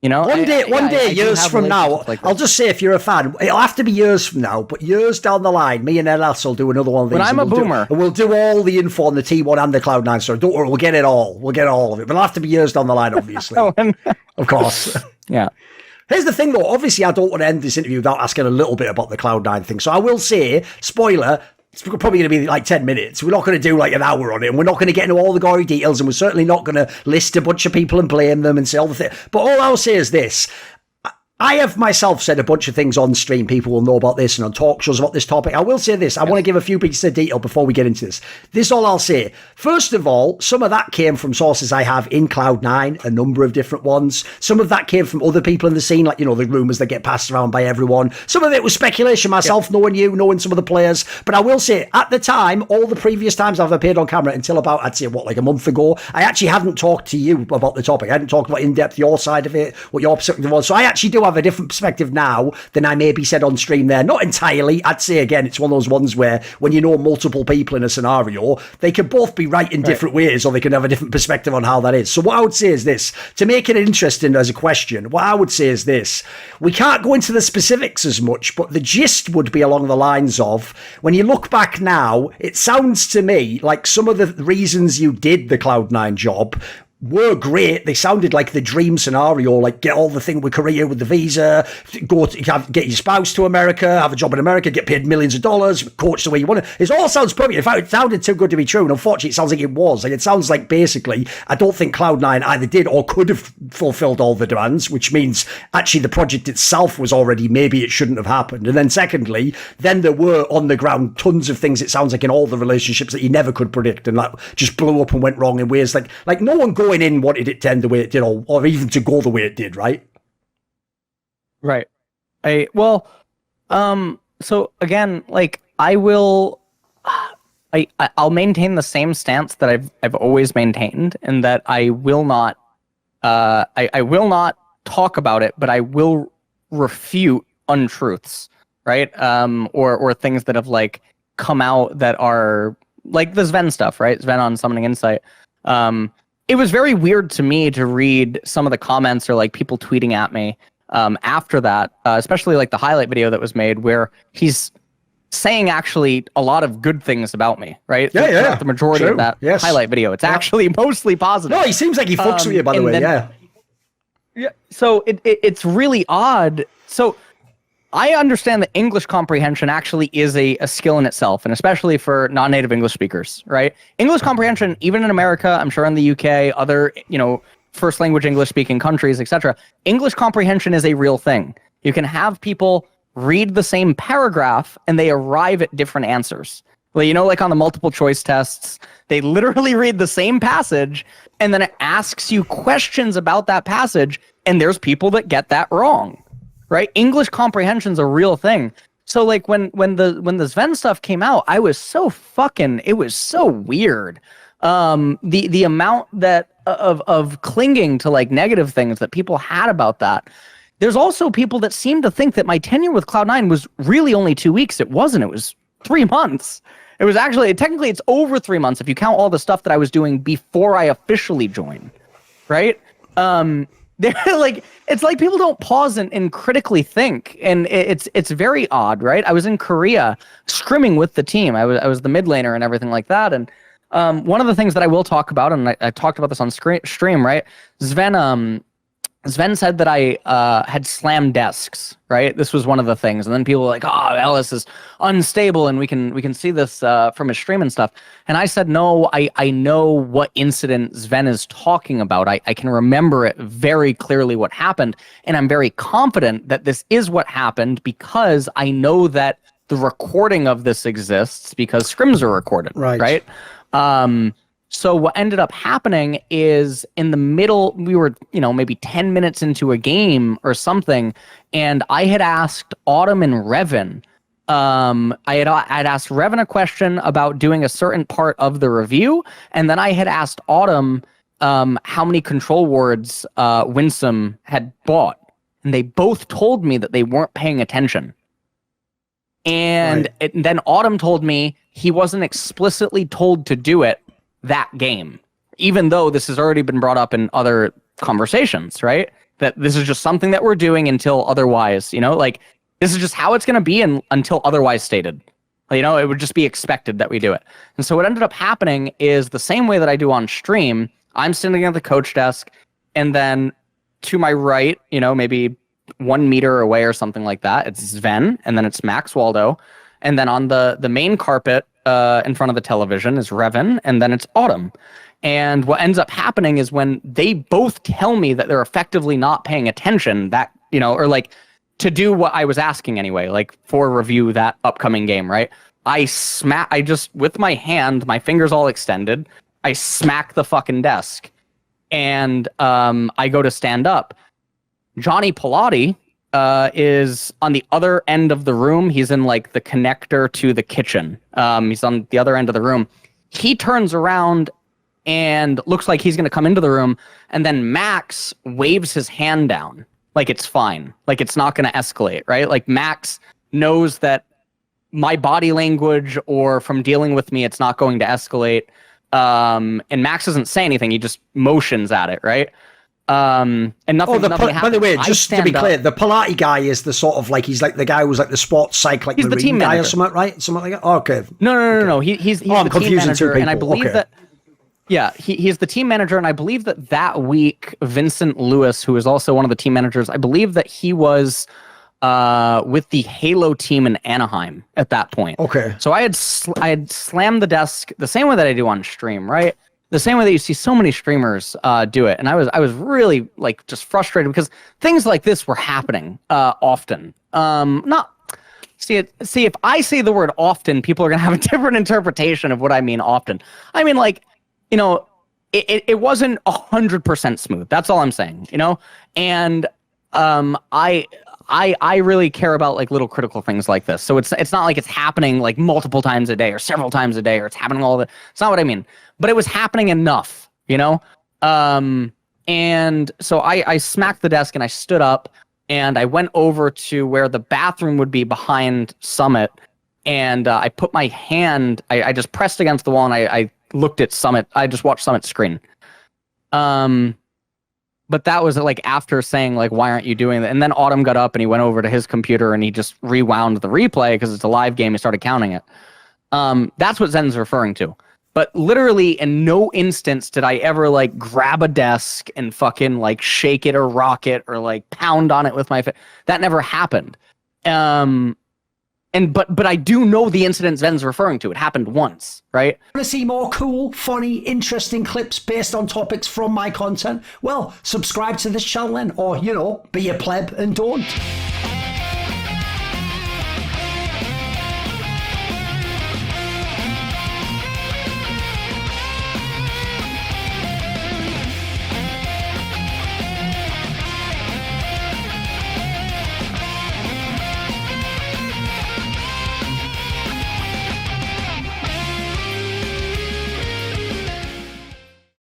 One day, years from now, like I'll just say if you're a fan, it'll have to be years from now, but years down the line, me and LS will do another one of these. When I'm a boomer. And we'll do all the info on the T1 and the Cloud9 story. Don't worry, we'll get it all. We'll get all of it. But it'll have to be years down the line, obviously. Of course. Yeah. Here's the thing, though. Obviously, I don't want to end this interview without asking a little bit about the Cloud9 thing. So I will say, spoiler, it's probably going to be like 10 minutes. We're not going to do like an hour on it, and we're not going to get into all the gory details, and we're certainly not going to list a bunch of people and blame them and say all the things. But all I'll say is this. I have myself said a bunch of things on stream. People will know about this and on talk shows about this topic. I will say this. I want to give a few pieces of detail before we get into this. This is all I'll say. First of all, some of that came from sources I have in Cloud9, a number of different ones. Some of that came from other people in the scene, like, the rumours that get passed around by everyone. Some of it was speculation myself, knowing you, knowing some of the players. But I will say, at the time, all the previous times I've appeared on camera until about, I'd say, like a month ago, I actually hadn't talked to you about the topic. I hadn't talked about in-depth your side of it, what your perspective was. So I actually do have a different perspective now than I maybe said on stream there. Not entirely. I'd say, again, it's one of those ones where when you know multiple people in a scenario, they can both be right in different ways, or they can have a different perspective on how that is. So what I would say is this, to make it interesting as a question, what I would say is this, we can't go into the specifics as much, but the gist would be along the lines of, when you look back now, it sounds to me like some of the reasons you did the Cloud9 job were great. They sounded like the dream scenario, like get all the thing with Korea with the visa, get your spouse to America, have a job in America, get paid millions of dollars, coach the way you want it. It all sounds perfect. In fact, it sounded too good to be true, and unfortunately it sounds like it was. Like, it sounds like basically I don't think Cloud9 either did or could have fulfilled all the demands, which means actually the project itself was already, maybe it shouldn't have happened. And then secondly, then there were on the ground tons of things, it sounds like, in all the relationships that you never could predict, and that just blew up and went wrong in ways like no one going in wanted it to end the way it did, or even to go the way it did, right? Right. So again, like, I'll maintain the same stance that I've always maintained, and that I will not I will not talk about it, but I will refute untruths, right? Or things that have like come out that are like the Sven stuff, right? Sven on Summoning Insight. It was very weird to me to read some of the comments or like people tweeting at me after that, especially like the highlight video that was made where he's saying actually a lot of good things about me, right? Yeah. The majority of that highlight video. It's actually mostly positive. No, he seems like he fucks with you, by the way, Yeah. So it's really odd. So I understand that English comprehension actually is a skill in itself, and especially for non-native English speakers, right? English comprehension, even in America, I'm sure in the UK, other, first language English speaking countries, etc. English comprehension is a real thing. You can have people read the same paragraph and they arrive at different answers. Well, like on the multiple choice tests, they literally read the same passage and then it asks you questions about that passage, and there's people that get that wrong. Right? English comprehension's a real thing. So like when the Sven stuff came out, I was so it was so weird. The amount that of clinging to like negative things that people had about that. There's also people that seem to think that my tenure with Cloud9 was really only 2 weeks. It wasn't. It was 3 months. It was actually, technically it's over 3 months if you count all the stuff that I was doing before I officially joined. Right? They're like, it's like people don't pause and critically think, and it's very odd, right? I was in Korea scrimming with the team. I was the mid laner and everything like that. And one of the things that I will talk about, and I talked about this on stream, right? Sven said that I had slammed desks, right? This was one of the things, and then people were like, "Oh, Ellis is unstable," and we can see this from his stream and stuff. And I said, "No, I know what incident Sven is talking about. I can remember it very clearly what happened, and I'm very confident that this is what happened because I know that the recording of this exists because scrims are recorded, right?" So what ended up happening is in the middle, we were, maybe 10 minutes into a game or something, and I had asked Autumn and Revan, I'd asked Revan a question about doing a certain part of the review, and then I had asked Autumn how many control wards Winsome had bought, and they both told me that they weren't paying attention. And then Autumn told me he wasn't explicitly told to do it that game, even though this has already been brought up in other conversations, right? that this is just something that we're doing until otherwise, you know, like this is just how it's going to be until otherwise stated. You know, it would just be expected that we do it. And so what ended up happening is the same way that I do on stream. I'm sitting at the coach desk, and then to my right, you know, maybe 1 meter away or something like that, it's Sven, and then it's Max Waldo. And then on the main carpet in front of the television is Revan, and then it's Autumn. And what ends up happening is when they both tell me that they're effectively not paying attention, that, you know, or like to do what I was asking anyway, like for review that upcoming game, right? I just, with my hand, my fingers all extended, I smack the fucking desk. And I go to stand up. Johnny Pilati is on the other end of the room. He's in like the connector to the kitchen. He's on the other end of the room. He turns around and looks like he's going to come into the room. And then Max waves his hand down. Like it's fine. Like it's not going to escalate, right? Like Max knows that my body language or from dealing with me, it's not going to escalate. And Max doesn't say anything. He just motions at it, right? And nothing happens. By the way, just to be clear, the Pilati guy is the sort of like, he's like the guy who's like the sports psych, like he's the team guy manager. or something, right? Something like that? Oh, okay. No. He's the team manager. And I believe that, yeah, he's the team manager, and I believe that week, Vincent Lewis, who is also one of the team managers, I believe that he was with the Halo team in Anaheim at that point. Okay. So I had slammed the desk the same way that I do on stream, right? The same way that you see so many streamers do it, and I was really like just frustrated because things like this were happening often. See, if I say the word often, people are gonna have a different interpretation of what I mean often. I mean, like, you know, it wasn't 100% smooth. That's all I'm saying, you know? And I really care about like little critical things like this. So it's not like it's happening like multiple times a day or several times a day or it's happening it's not what I mean. But it was happening enough, you know? And so I smacked the desk and I stood up and I went over to where the bathroom would be behind Summit. And I put my hand, I just pressed against the wall and I looked at Summit. I just watched Summit's screen. But that was like after saying like, why aren't you doing that? And then Autumn got up and he went over to his computer and he just rewound the replay because it's a live game. He started counting it. That's what Zen's referring to. But literally in no instance did I ever like grab a desk and fucking like shake it or rock it or like pound on it with my that never happened. But I do know the incident Zen's referring to. It happened once, right? Want to see more cool, funny, interesting clips based on topics from my content? Well, subscribe to this channel then, or, you know, be a pleb and don't.